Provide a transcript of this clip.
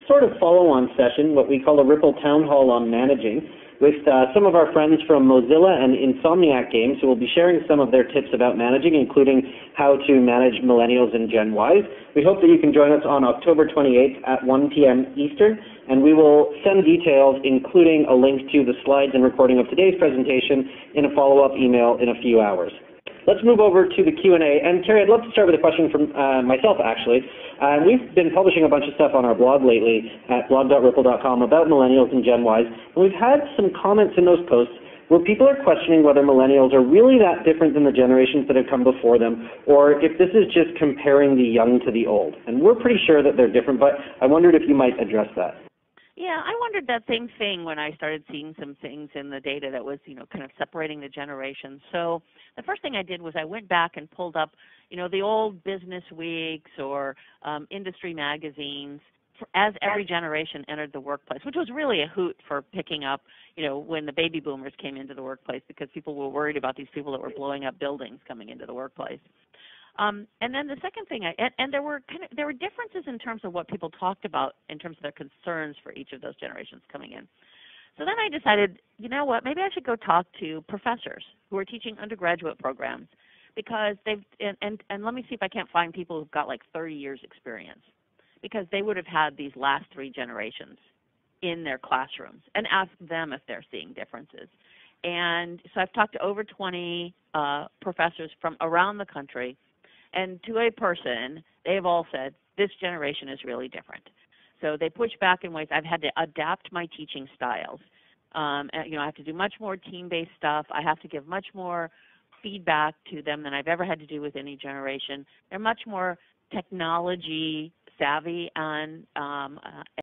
sort of follow-on session, what we call a Ripple Town Hall on managing, with some of our friends from Mozilla and Insomniac Games, who will be sharing some of their tips about managing, including how to manage millennials and Gen Ys. We hope that you can join us on October 28th at 1 p.m. Eastern, and we will send details, including a link to the slides and recording of today's presentation, in a follow-up email in a few hours. Let's move over to the Q&A. And Karie, I'd love to start with a question from myself, actually. We've been publishing a bunch of stuff on our blog lately at blog.ripple.com about millennials and Gen Ys. And we've had some comments in those posts where people are questioning whether millennials are really that different than the generations that have come before them, or if this is just comparing the young to the old. And we're pretty sure that they're different, but I wondered if you might address that. Yeah, I wondered that same thing when I started seeing some things in the data that was, kind of separating the generations. So the first thing I did was I went back and pulled up, the old Business Weeks or industry magazines as every generation entered the workplace, which was really a hoot for picking up, when the baby boomers came into the workplace, because people were worried about these people that were blowing up buildings coming into the workplace. And then the second thing, there were differences in terms of what people talked about in terms of their concerns for each of those generations coming in. So then I decided, you know what, maybe I should go talk to professors who are teaching undergraduate programs, because and let me see if I can't find people who've got like 30 years experience, because they would have had these last three generations in their classrooms, and ask them if they're seeing differences. And so I've talked to over 20 professors from around the country. And to a person, they've all said, this generation is really different. So they push back in ways. I've had to adapt my teaching styles. I have to do much more team-based stuff. I have to give much more feedback to them than I've ever had to do with any generation. They're much more technology savvy and